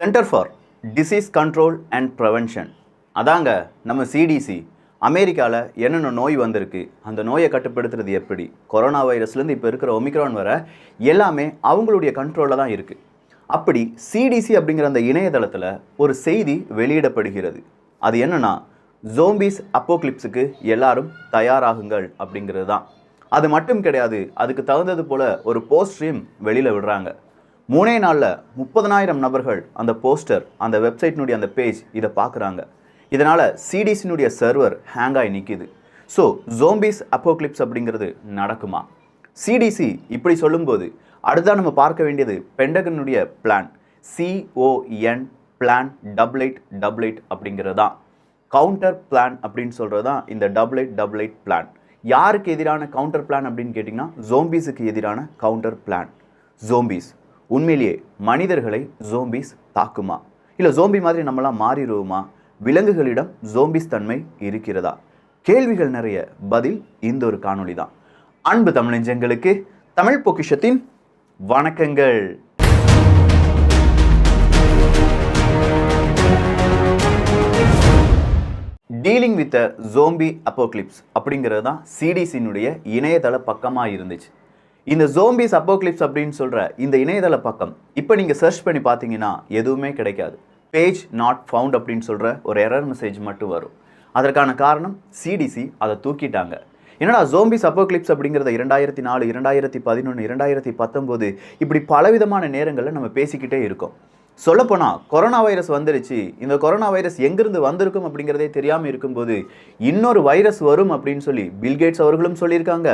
Centre for disease control and prevention அதாங்க நம்ம CDC. அமெரிக்காவில் என்னென்ன நோய் வந்திருக்கு, அந்த நோயை கட்டுப்படுத்துறது எப்படி, கொரோனா வைரஸ்லேருந்து இப்போ இருக்கிற ஒமிக்ரான் வர எல்லாமே அவங்களுடைய கண்ட்ரோலில் தான் இருக்குது. அப்படி சிடிசி அப்படிங்கிற அந்த இணையதளத்தில் ஒரு செய்தி வெளியிடப்படுகிறது. அது என்னன்னா, ஜோம்பிஸ் அப்போக்லிப்ஸுக்கு எல்லாரும் தயாராகுங்கள் அப்படிங்கிறது தான். அது மட்டும் கிடையாது, அதுக்கு தகுந்தது போல் ஒரு போஸ்டரையும் வெளியில் விடுறாங்க. 3 நாளில் 30,000 நபர்கள் அந்த போஸ்டர், அந்த வெப்சைட்னுடைய அந்த பேஜ் இதை பார்க்குறாங்க. இதனால் சிடிசினுடைய சர்வர் ஹேங் ஆகி நிற்கிது. ஸோ ஜோம்பிஸ் அப்போக்லிப்ஸ் அப்படிங்கிறது நடக்குமா? சிடிசி இப்படி சொல்லும்போது அடுத்ததான் நம்ம பார்க்க வேண்டியது பென்டகனுடைய பிளான், CON பிளான் 8888 அப்படிங்கிறது தான். கவுண்டர் பிளான் அப்படின்னு சொல்கிறது தான் இந்த 8888 பிளான். யாருக்கு எதிரான கவுண்டர் பிளான் அப்படின்னு கேட்டிங்கன்னா, ஜோம்பிஸுக்கு எதிரான கவுண்டர் பிளான். ஜோம்பிஸ் உண்மையிலேயே மனிதர்களை ஜோம்பிஸ் தாக்குமா, இல்லை ஜோம்பி மாதிரி நம்மளாம் மாறிடுவோமா, விலங்குகளிடம் ஜோம்பிஸ் தன்மை இருக்கிறதா? கேள்விகள் நிறைய, பதில் இந்த ஒரு காணொளி தான். அன்பு தமிழஞ்சங்களுக்கு தமிழ் பொக்கிஷத்தின் வணக்கங்கள். Dealing with a zombie apocalypse அப்படிங்கிறது தான் சிடிசியினுடைய இணையதள பக்கமாக இருந்துச்சு. இந்த ஜோம்பிஸ் அப்போக்லிப்ஸ் அப்படின்னு சொல்கிற இந்த இணையதள பக்கம் இப்போ நீங்கள் சர்ச் பண்ணி பார்த்தீங்கன்னா எதுவுமே கிடைக்காது. பேஜ் நாட் ஃபவுண்ட் அப்படின்னு சொல்கிற ஒரு எரர் மெசேஜ் மட்டும் வரும். அதற்கான காரணம் சிடிசி அதை தூக்கிட்டாங்க. என்னடா ஜோம்பிஸ் அப்போக்லிப்ஸ் அப்படிங்கிறத 2004, 2011, 2019 இப்படி பலவிதமான நேரங்களில் நம்ம பேசிக்கிட்டே இருக்கோம். சொல்லப்போனால் கொரோனா வைரஸ் வந்துருச்சு, இந்த கொரோனா வைரஸ் எங்கிருந்து வந்திருக்கும் அப்படிங்கிறதே தெரியாமல் இருக்கும்போது இன்னொரு வைரஸ் வரும் அப்படின்னு சொல்லி பில்கேட்ஸ் அவர்களும் சொல்லியிருக்காங்க.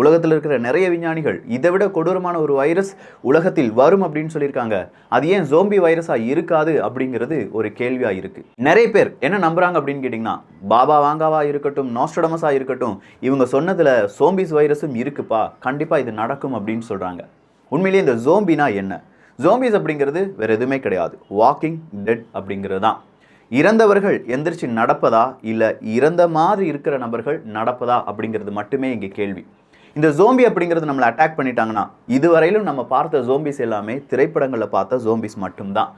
உலகத்தில் இருக்கிற நிறைய விஞ்ஞானிகள் இதை விட கொடூரமான ஒரு வைரஸ் உலகத்தில் வரும் அப்படின்னு சொல்லியிருக்காங்க. அது ஏன் ஜோம்பி வைரஸாக இருக்காது அப்படிங்கிறது ஒரு கேள்வியாக இருக்குது. நிறைய பேர் என்ன நம்புறாங்க அப்படின்னு கேட்டிங்கன்னா, பாபா வாங்காவா இருக்கட்டும், நாஸ்ட்ரடமஸாக இருக்கட்டும், இவங்க சொன்னதில் ஜோம்பிஸ் வைரஸும் இருக்குப்பா, கண்டிப்பாக இது நடக்கும் அப்படின்னு சொல்கிறாங்க. உண்மையிலேயே இந்த ஜோம்பினா என்ன? ஜோம்பிஸ் அப்படிங்கிறது வேறு எதுவுமே கிடையாது, வாக்கிங் டெட் அப்படிங்கிறது தான். இறந்தவர்கள் எந்திரிச்சு நடப்பதா, இல்லை இறந்த மாதிரி இருக்கிற நபர்கள் நடப்பதா அப்படிங்கிறது மட்டுமே இங்கே கேள்வி. இந்த ஜோம்பி அப்படிங்கிறது நம்மளை அட்டாக் பண்ணிட்டாங்கன்னா, இதுவரையிலும் நம்ம பார்த்த ஜோம்பிஸ் எல்லாமே திரைப்படங்களில் பார்த்த ஜோம்பிஸ் மட்டும்தான்.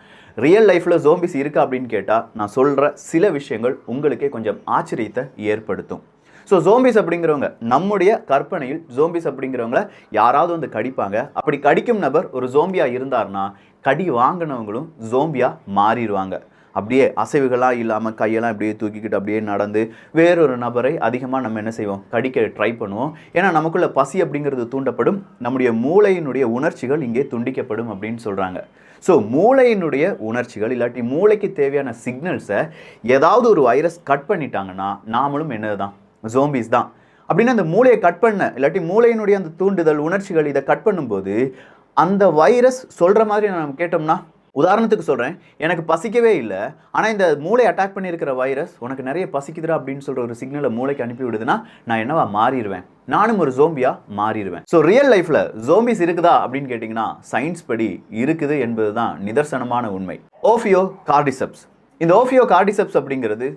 ரியல் லைஃப்பில் ஜோம்பிஸ் இருக்கா அப்படின்னு கேட்டால், நான் சொல்கிற சில விஷயங்கள் உங்களுக்கே கொஞ்சம் ஆச்சரியத்தை ஏற்படுத்தும். ஸோ ஜோம்பிஸ் அப்படிங்கிறவங்க நம்முடைய கற்பனையில் ஜோம்பிஸ் அப்படிங்கிறவங்கள யாராவது வந்து கடிப்பாங்க. அப்படி கடிக்கும் நபர் ஒரு ஜோம்பியாக இருந்தார்னா, கடி வாங்கினவங்களும் ஜோம்பியாக மாறிடுவாங்க. அப்படியே அசைவுகளாக இல்லாமல் கையெல்லாம் அப்படியே தூக்கிக்கிட்டு அப்படியே நடந்து வேறொரு நபரை அதிகமாக நம்ம என்ன செய்வோம், கடிக்க ட்ரை பண்ணுவோம். ஏன்னா நமக்குள்ள பசி அப்படிங்கிறது தூண்டப்படும், நம்முடைய மூளையினுடைய உணர்ச்சிகள் இங்கே துண்டிக்கப்படும் அப்படின்னு சொல்கிறாங்க. ஸோ மூளையினுடைய உணர்ச்சிகள் இல்லாட்டி மூளைக்கு தேவையான சிக்னல்ஸை ஏதாவது ஒரு வைரஸ் கட் பண்ணிட்டாங்கன்னா நாமளும் என்னது தான், ஜோம்பிஸ் தான். அப்படின்னா அந்த மூளையை கட் பண்ண இல்லாட்டி மூளையினுடைய அந்த தூண்டுதல் உணர்ச்சிகள் இதை கட் பண்ணும்போது அந்த வைரஸ் சொல்கிற மாதிரி நம்ம கேட்டோம்னா, உதாரணத்துக்கு சொல்கிறேன், எனக்கு பசிக்கவே இல்லை, ஆனால் இந்த மூளை அட்டாக் பண்ணியிருக்கிற வைரஸ் உனக்கு நிறைய பசிக்குதுரா அப்படின்னு சொல்கிற ஒரு சிக்னலை மூளைக்கு அனுப்பி விடுதுன்னா நான் என்னவா மாறிடுவேன், நானும் ஒரு ஜோம்பியாக மாறிடுவேன். ஸோ ரியல் லைஃப்பில் ஜோம்பிஸ் இருக்குதா அப்படின்னு கேட்டிங்கன்னா, சயின்ஸ் படி இருக்குது என்பது தான் நிதர்சனமான உண்மை. ஓஃபியோ கார்டிசெப்ஸ். இந்த ஓஃபியோ கார்டிசெப்ஸ் அப்படிங்கிறது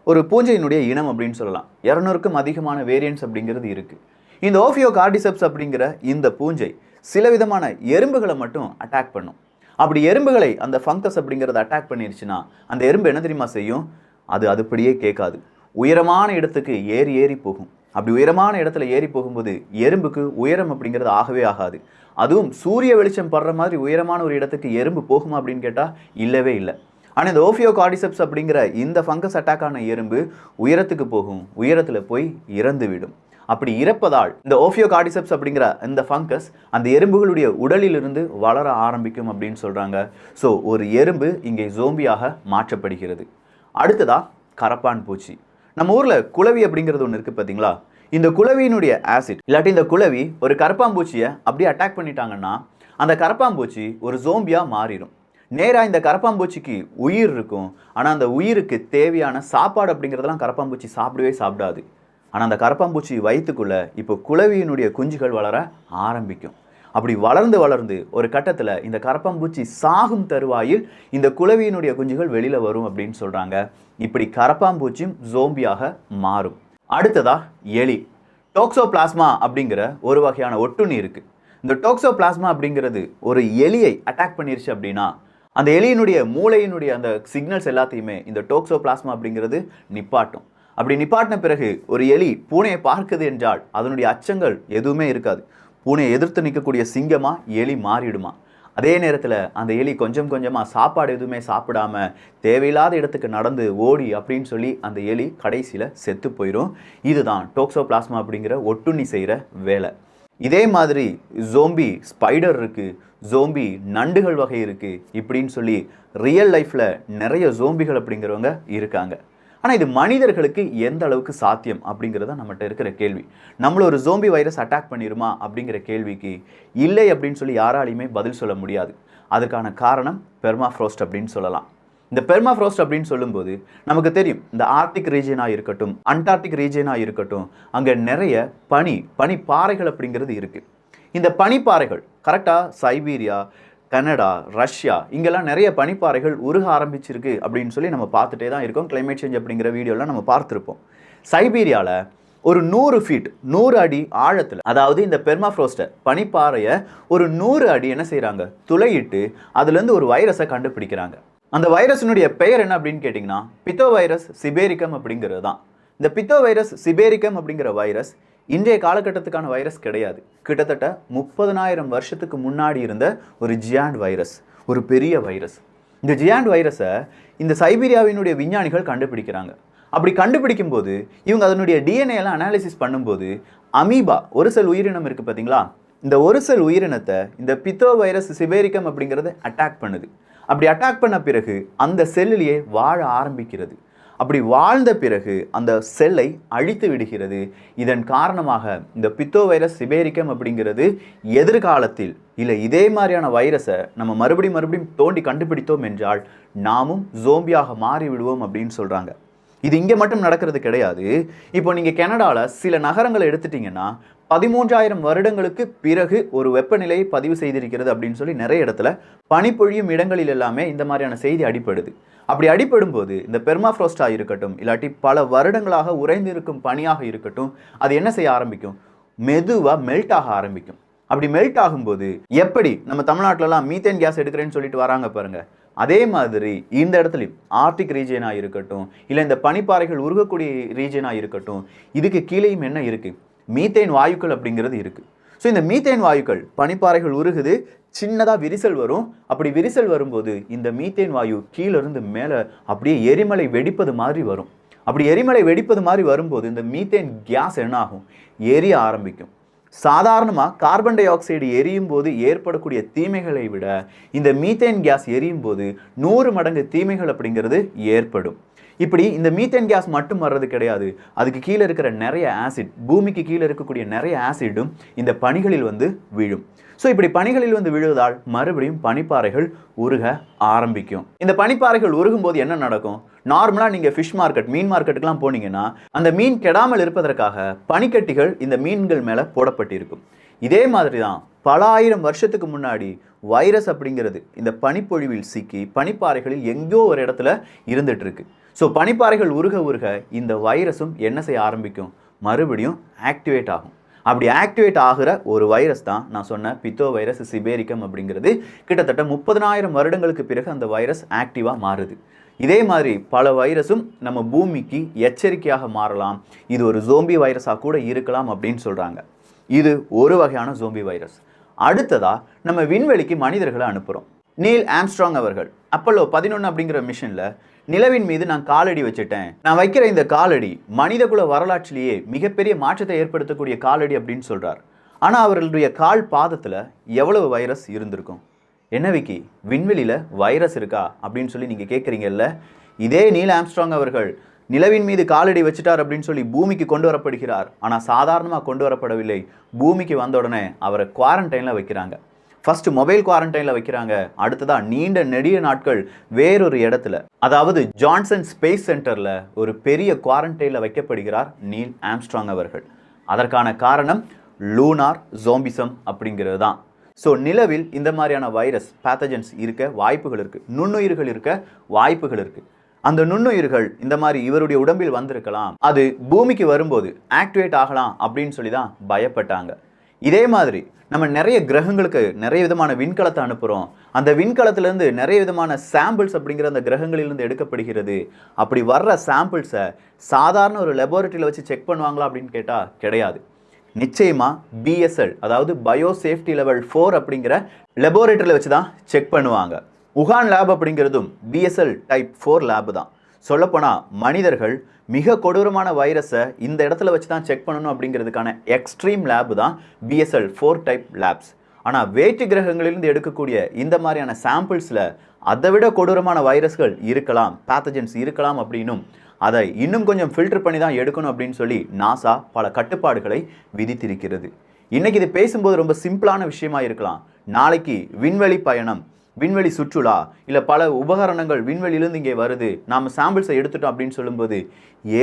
ஒரு பூஞ்சையினுடைய இனம் அப்படின்னு சொல்லலாம். 200க்கும் அதிகமான வேரியன்ட்ஸ் அப்படிங்கிறது இருக்குது. இந்த ஓஃபியோ கார்டிசெப்ஸ் அப்படிங்கிற இந்த பூஞ்சை சில விதமான எறும்புகளை மட்டும் அட்டாக் பண்ணும். அப்படி எறும்புகளை அந்த ஃபங்கஸ் அப்படிங்கிறத அட்டாக் பண்ணிருச்சுன்னா அந்த எறும்பு என்ன தெரியுமா செய்யும்? அது அதுபடியே கேட்காது, உயரமான இடத்துக்கு ஏறி போகும். அப்படி உயரமான இடத்துல ஏறி போகும்போது எறும்புக்கு உயரம் அப்படிங்கிறது ஆகவே ஆகாது. அதுவும் சூரிய வெளிச்சம் படுற மாதிரி உயரமான ஒரு இடத்துக்கு எறும்பு போகுமா அப்படின்னு கேட்டால் இல்லவே இல்லை. ஆனால் இந்த ஓஃபியோ கார்டிசெப்ஸ் அப்படிங்கிற இந்த ஃபங்கஸ் அட்டாக் ஆன எறும்பு உயரத்துக்கு போகும், உயரத்தில் போய் இறந்து விடும். அப்படி இறப்பதால் இந்த ஓஃபியோ கார்டிசெப்ஸ் அப்படிங்கிற இந்த ஃபங்கஸ் அந்த எறும்புகளுடைய உடலிலிருந்து வளர ஆரம்பிக்கும் அப்படின்னு சொல்கிறாங்க. ஸோ ஒரு எறும்பு இங்கே ஜோம்பியாக மாற்றப்படுகிறது. அடுத்ததா கரப்பான் பூச்சி. நம்ம ஊரில் குளவி அப்படிங்கிறது ஒன்று இருக்குது பார்த்தீங்களா? இந்த குளவியினுடைய ஆசிட் இல்லாட்டி இந்த குளவி ஒரு கரப்பாம்பூச்சியை அப்படியே அட்டாக் பண்ணிட்டாங்கன்னா அந்த கரப்பாம்பூச்சி ஒரு ஜோம்பியாக மாறிடும். நேராக இந்த கரப்பாம்பூச்சிக்கு உயிர் இருக்கும், ஆனால் அந்த உயிருக்கு தேவையான சாப்பாடு அப்படிங்கிறதெல்லாம் கரப்பாம்பூச்சி சாப்பிடாது. ஆனால் அந்த கரப்பாம்பூச்சி வயிற்றுக்குள்ளே இப்போ குளவியினுடைய குஞ்சுகள் வளர ஆரம்பிக்கும். அப்படி வளர்ந்து ஒரு கட்டத்தில் இந்த கரப்பாம்பூச்சி சாகும் தருவாயில் இந்த குளவியினுடைய குஞ்சுகள் வெளியில் வரும் அப்படின்னு சொல்கிறாங்க. இப்படி கரப்பாம்பூச்சியும் ஜோம்பியாக மாறும். அடுத்ததா எலி. டோக்சோபிளாஸ்மா அப்படிங்கிற ஒரு வகையான ஒட்டுண்ணி இருக்குது. இந்த டோக்சோபிளாஸ்மா அப்படிங்கிறது ஒரு எலியை அட்டாக் பண்ணிருச்சு அப்படின்னா அந்த எலியினுடைய மூளையினுடைய அந்த சிக்னல்ஸ் எல்லாத்தையுமே இந்த டோக்சோபிளாஸ்மா அப்படிங்கிறது நிப்பாட்டும். அப்படி நிப்பாட்டின பிறகு ஒரு எலி பூனையை பார்க்குது என்றால் அதனுடைய அச்சங்கள் எதுவுமே இருக்காது. பூனையை எதிர்த்து நிற்கக்கூடிய சிங்கமா எலி மாறிடுமா. அதே நேரத்தில் அந்த எலி கொஞ்சம் கொஞ்சமாக சாப்பாடு எதுவுமே சாப்பிடாம தேவையில்லாத இடத்துக்கு நடந்து ஓடி அப்படின்னு சொல்லி அந்த எலி கடைசியில் செத்து போயிடும். இதுதான் டோக்சோபிளாஸ்மா அப்படிங்கிற ஒட்டுண்ணி செய்கிற வேலை. இதே மாதிரி ஜோம்பி ஸ்பைடர் இருக்குது, ஜோம்பி நண்டுகள் வகை இருக்குது, இப்படின்னு சொல்லி ரியல் லைஃப்பில் நிறைய ஜோம்பிகள் அப்படிங்கிறவங்க இருக்காங்க. ஆனால் இது மனிதர்களுக்கு எந்த அளவுக்கு சாத்தியம் அப்படிங்கிறத நம்மகிட்ட இருக்கிற கேள்வி. நம்மள ஒரு ஜோம்பி வைரஸ் அட்டாக் பண்ணிடுமா அப்படிங்கிற கேள்விக்கு இல்லை அப்படின்னு சொல்லி யாராலையுமே பதில் சொல்ல முடியாது. அதுக்கான காரணம் பெர்மாஃப்ரோஸ்ட் அப்படின்னு சொல்லலாம். இந்த பெர்மாஃப்ரோஸ்ட் அப்படின்னு சொல்லும்போது நமக்கு தெரியும், இந்த ஆர்டிக் ரீஜியனாக இருக்கட்டும், அண்டார்டிக் ரீஜியனாக இருக்கட்டும், அங்கே நிறைய பனிப்பாறைகள் அப்படிங்கிறது இருக்குது. இந்த பனிப்பாறைகள் கரெக்டாக சைபீரியா, கனடா, ரஷ்யா இங்கெல்லாம் நிறைய பனிப்பாறைகள் உருக ஆரம்பிச்சிருக்கு அப்படின்னு சொல்லி நம்ம பார்த்துட்டே தான் இருக்கோம். கிளைமேட் சேஞ்ச் அப்படிங்கிற வீடியோலாம் நம்ம பார்த்துருப்போம். சைபீரியாவில் ஒரு 100 ஃபீட் 100 அடி ஆழத்தில், அதாவது இந்த பெர்மாஃப்ரோஸ்ட்டை பனிப்பாறையை ஒரு 100 அடி என்ன செய்கிறாங்க, துளையிட்டு அதுலேருந்து ஒரு வைரஸை கண்டுபிடிக்கிறாங்க. அந்த வைரஸினுடைய பெயர் என்ன அப்படின்னு கேட்டிங்கன்னா பித்தோ வைரஸ் சிபேரிக்கம் அப்படிங்கிறது தான். இந்த பித்தோ வைரஸ் சிபேரிக்கம் அப்படிங்கிற வைரஸ் இன்றைய காலகட்டத்துக்கான வைரஸ் கிடையாது. கிட்டத்தட்ட 30,000 வருஷத்துக்கு முன்னாடி இருந்த ஒரு ஜியாண்ட் வைரஸ், ஒரு பெரிய வைரஸ். இந்த ஜியாண்ட் வைரஸை இந்த சைபீரியாவினுடைய விஞ்ஞானிகள் கண்டுபிடிக்கிறாங்க. அப்படி கண்டுபிடிக்கும் போது இவங்க அதனுடைய டிஎன்ஏ எல்லாம் அனாலிசிஸ் பண்ணும்போது அமீபா, ஒரு செல் உயிரினம் இருக்குது பார்த்தீங்களா, இந்த ஒரு செல் உயிரினத்தை இந்த பித்தோ வைரஸ் சிபேரிக்கம் அப்படிங்கிறது அட்டாக் பண்ணுது. அப்படி அட்டாக் பண்ண பிறகு அந்த செல்லிலேயே வாழ ஆரம்பிக்கிறது. அப்படி வாழ்ந்த பிறகு அந்த செல்லை அழித்து விடுகிறது. இதன் காரணமாக இந்த பித்தோ வைரஸ் சிபேரிக்கம் அப்படிங்கிறது எதிர்காலத்தில் இல்லை இதே மாதிரியான வைரஸை நம்ம மறுபடியும் தோண்டி கண்டுபிடித்தோம் என்றால் நாமும் ஜோம்பியாக மாறி விடுவோம் அப்படின்னு சொல்கிறாங்க. இது இங்கே மட்டும் நடக்கிறது கிடையாது. இப்போ நீங்கள் கனடாவில் சில நகரங்களை எடுத்துட்டிங்கன்னா 13,000 வருடங்களுக்கு பிறகு ஒரு வெப்பநிலையை பதிவு செய்திருக்கிறது அப்படின்னு சொல்லி நிறைய இடத்துல பனிப்பொழியும் இடங்களில் எல்லாமே இந்த மாதிரியான செய்தி அடிப்படுது. அப்படி அடிப்படும் போது இந்த பெர்மாஃப்ரோஸ்டாக இருக்கட்டும், இல்லாட்டி பல வருடங்களாக உறைந்திருக்கும் பனியாக இருக்கட்டும், அது என்ன செய்ய ஆரம்பிக்கும், மெதுவாக மெல்ட் ஆக ஆரம்பிக்கும். அப்படி மெல்ட் ஆகும்போது எப்படி நம்ம தமிழ்நாட்டிலலாம் மீத்தேன் கேஸ் எடுக்கிறேன்னு சொல்லிட்டு வராங்க பாருங்க, அதே மாதிரி இந்த இடத்துலையும் ஆர்டிக் ரீஜியனாக இருக்கட்டும், இல்லை இந்த பனிப்பாறைகள் உருகக்கூடிய ரீஜியனாக இருக்கட்டும், இதுக்கு கீழேயும் என்ன இருக்குது, மீத்தேன் வாயுக்கள் அப்படிங்கிறது இருக்குது. ஸோ இந்த மீத்தேன் வாயுக்கள் பனிப்பாறைகள் உருகுது, சின்னதாக விரிசல் வரும். அப்படி விரிசல் வரும்போது இந்த மீத்தேன் வாயு கீழிருந்து மேலே அப்படியே எரிமலை வெடிப்பது மாதிரி வரும். அப்படி எரிமலை வெடிப்பது மாதிரி வரும்போது இந்த மீத்தேன் கேஸ் என்ன ஆகும், எரிய ஆரம்பிக்கும். சாதாரணமாக கார்பன் டை ஆக்சைடு எரியும் போது ஏற்படக்கூடிய தீமைகளை விட இந்த மீத்தேன் கேஸ் எரியும் போது 100 மடங்கு தீமைகள் அப்படிங்கிறது ஏற்படும். இப்படி இந்த மீத்தேன் கேஸ் மட்டும் வர்றது கிடையாது, அதுக்கு கீழே இருக்கிற நிறைய ஆசிட், பூமிக்கு கீழே இருக்கக்கூடிய நிறைய ஆசிடும் இந்த பனிகளில் வந்து விழும். ஸோ இப்படி பனிகளில் வந்து விழுவதால் மறுபடியும் பனிப்பாறைகள் உருக ஆரம்பிக்கும். இந்த பனிப்பாறைகள் உருகும் போது என்ன நடக்கும், நார்மலாக நீங்கள் ஃபிஷ் மார்க்கெட், மீன் மார்க்கெட்டுக்கெலாம் போனீங்கன்னா அந்த மீன் கெடாமல் இருப்பதற்காக பனிக்கட்டிகள் இந்த மீன்கள் மேலே போடப்பட்டிருக்கும். இதே மாதிரி தான் பல ஆயிரம் வருஷத்துக்கு முன்னாடி வைரஸ் அப்படிங்கிறது இந்த பனிப்பொழிவில் சிக்கி பனிப்பாறைகளில் எங்கோ ஒரு இடத்துல இருந்துட்டு இருக்கு. ஸோ பனிப்பாறைகள் உருக உருக இந்த வைரஸும் என்ன செய்ய ஆரம்பிக்கும், மறுபடியும் ஆக்டிவேட் ஆகும். அப்படி ஆக்டிவேட் ஆகிற ஒரு வைரஸ் தான் நான் சொன்ன பித்தோ வைரஸ் சிபேரிக்கம் அப்படிங்கிறது. கிட்டத்தட்ட 30,000 வருடங்களுக்கு பிறகு அந்த வைரஸ் ஆக்டிவாக மாறுது. இதே மாதிரி பல வைரஸும் நம்ம பூமிக்கு எச்சரிக்கையாக மாறலாம். இது ஒரு ஜோம்பி வைரஸாக கூட இருக்கலாம் அப்படின்னு சொல்கிறாங்க. இது ஒரு வகையான ஜோம்பி வைரஸ். அடுத்ததாக நம்ம விண்வெளிக்கு மனிதர்களை அனுப்புகிறோம். நீல் ஆம்ஸ்ட்ராங் அவர்கள் அப்போலோ 11 அப்படிங்கிற மிஷனில் நிலவின் மீது நான் காலடி வச்சுட்டேன், நான் வைக்கிற இந்த காலடி மனிதகுல வரலாற்றிலேயே மிகப்பெரிய மாற்றத்தை ஏற்படுத்தக்கூடிய காலடி அப்படின்னு சொல்கிறார். ஆனால் அவர்களுடைய கால் பாதத்தில் எவ்வளவு வைரஸ் இருந்திருக்கும். என்ன விக்கி, விண்வெளியில் வைரஸ் இருக்கா அப்படின்னு சொல்லி நீங்கள் கேட்குறீங்கல்ல. இதே நீல் ஆம்ஸ்ட்ராங் அவர்கள் நிலவின் மீது காலடி வச்சுட்டார் அப்படின்னு சொல்லி பூமிக்கு கொண்டு வரப்படுகிறார். ஆனால் சாதாரணமாக கொண்டு வரப்படவில்லை. பூமிக்கு வந்த உடனே அவரை குவாரண்டைனில் வைக்கிறாங்க. ஃபர்ஸ்ட் மொபைல் குவாரண்டைனில் வைக்கிறாங்க. அடுத்ததாக நீண்ட நெடிய நாட்கள் வேறொரு இடத்துல, அதாவது ஜான்சன் ஸ்பேஸ் சென்டரில் ஒரு பெரிய குவாரண்டைனில் வைக்கப்படுகிறார் நீல் ஆம்ஸ்ட்ராங் அவர்கள். அதற்கான காரணம் லூனார் ஜோம்பிசம் அப்படிங்கிறது தான். ஸோ நிலவில் இந்த மாதிரியான வைரஸ் பேத்தஜன்ஸ் இருக்க வாய்ப்புகள் இருக்குது, நுண்ணுயிர்கள் இருக்க வாய்ப்புகள் இருக்குது. அந்த நுண்ணுயிர்கள் இந்த மாதிரி இவருடைய உடம்பில் வந்திருக்கலாம், அது பூமிக்கு வரும்போது ஆக்டிவேட் ஆகலாம் அப்படின்னு சொல்லி தான் பயப்பட்டாங்க. இதே மாதிரி நம்ம நிறைய கிரகங்களுக்கு நிறைய விதமான விண்கலத்தை அனுப்புகிறோம். அந்த விண்கலத்திலேருந்து நிறைய விதமான சாம்பிள்ஸ் அப்படிங்கிற அந்த கிரகங்களிலிருந்து எடுக்கப்படுகிறது. அப்படி வர்ற சாம்பிள்ஸை சாதாரண ஒரு லெபார்ட்டரியில் வச்சு செக் பண்ணுவாங்களா அப்படின்னு கேட்டால் கிடையாது. நிச்சயமாக பிஎஸ்எல், அதாவது பயோ சேஃப்டி லெவல் 4 அப்படிங்கிற லெபார்ட்டரியில் வச்சு தான் செக் பண்ணுவாங்க. உகான் லேப் அப்படிங்கிறதும் பிஎஸ்எல் டைப் 4 லேப் தான். சொல்லப்போனால் மனிதர்கள் மிக கொடூரமான வைரஸை இந்த இடத்துல வச்சு தான் செக் பண்ணணும் அப்படிங்கிறதுக்கான எக்ஸ்ட்ரீம் லேப் தான் பிஎஸ்எல் 4 டைப் லேப்ஸ். ஆனால் வேற்று கிரகங்களிலிருந்து எடுக்கக்கூடிய இந்த மாதிரியான சாம்பிள்ஸில் அதை விட கொடூரமான வைரஸ்கள் இருக்கலாம், பேத்தஜன்ஸ் இருக்கலாம் அப்படின்னும் அதை இன்னும் கொஞ்சம் ஃபில்டர் பண்ணி தான் எடுக்கணும் அப்படின்னு சொல்லி நாசா பல கட்டுப்பாடுகளை விதித்திருக்கிறது. இன்றைக்கி இது பேசும்போது ரொம்ப சிம்பிளான விஷயமா இருக்கலாம். நாளைக்கு விண்வெளி பயணம், விண்வெளி சுற்றுலா, இல்லை பல உபகரணங்கள் விண்வெளியிலிருந்து இங்கே வருது, நாம் சாம்பிள்ஸை எடுத்துட்டோம் அப்படின்னு சொல்லும்போது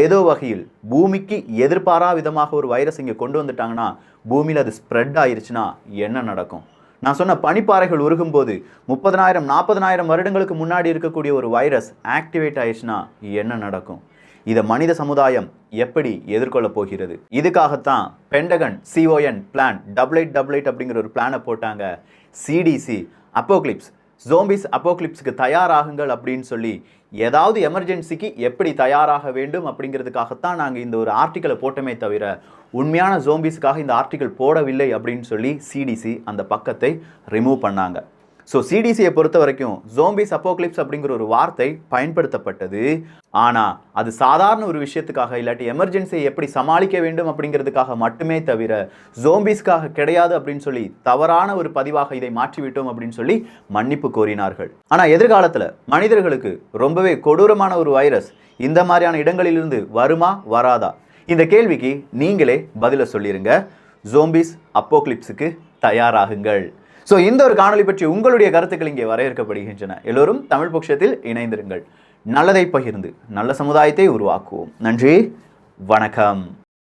ஏதோ வகையில் பூமிக்கு எதிர்பாரா விதமாக ஒரு வைரஸ் இங்கே கொண்டு வந்துட்டாங்கன்னா பூமியில் அது ஸ்ப்ரெட் ஆயிடுச்சுன்னா என்ன நடக்கும்? நான் சொன்ன பனிப்பாறைகள் உருகும்போது 30,000 40,000 வருடங்களுக்கு முன்னாடி இருக்கக்கூடிய ஒரு வைரஸ் ஆக்டிவேட் ஆயிடுச்சுன்னா என்ன நடக்கும்? இதை மனித சமுதாயம் எப்படி எதிர்கொள்ள போகிறது? இதுக்காகத்தான் பென்டகன் CON பிளான் 8888 அப்படிங்கிற ஒரு பிளானை போட்டாங்க. சிடிசி அப்போக்லிப்ஸ், ஜோம்பிஸ் அப்போக்லிப்ஸுக்கு தயாராகுங்கள் அப்படின்னு சொல்லி ஏதாவது எமர்ஜென்சிக்கு எப்படி தயாராக வேண்டும் அப்படிங்கிறதுக்காகத்தான் நாங்கள் இந்த ஒரு ஆர்டிக்கலை போட்டோமே தவிர உண்மையான ஜோம்பிஸுக்காக இந்த ஆர்டிக்கல் போடவில்லை அப்படின்னு சொல்லி சிடிசி அந்த பக்கத்தை ரிமூவ் பண்ணாங்க. ஸோ சிடிசியை பொறுத்த வரைக்கும் ஜோம்பிஸ் அப்போக்லிப்ஸ் அப்படிங்கிற ஒரு வார்த்தை பயன்படுத்தப்பட்டது. ஆனால் அது சாதாரண ஒரு விஷயத்துக்காக இல்லாட்டி எமர்ஜென்சியை எப்படி சமாளிக்க வேண்டும் அப்படிங்கிறதுக்காக மட்டுமே தவிர ஜோம்பிஸ்க்காக கிடையாது அப்படின்னு சொல்லி தவறான ஒரு பதிவாக இதை மாற்றிவிட்டோம் அப்படின்னு சொல்லி மன்னிப்பு கோரினார்கள். ஆனால் எதிர்காலத்தில் மனிதர்களுக்கு ரொம்பவே கொடூரமான ஒரு வைரஸ் இந்த மாதிரியான இடங்களிலிருந்து வருமா வராதா? இந்த கேள்விக்கு நீங்களே பதிலை சொல்லிருங்க. ஜோம்பிஸ் அப்போக்லிப்ஸுக்கு தயாராகுங்கள். ஸோ இந்த ஒரு காணொலி பற்றி உங்களுடைய கருத்துக்கள் இங்கே வரையறுக்கப்படுகின்றன. எல்லோரும் தமிழ் பொக்கிஷத்தில் இணைந்திருங்கள். நல்லதை பகிர்ந்து நல்ல சமுதாயத்தை உருவாக்குவோம். நன்றி, வணக்கம்.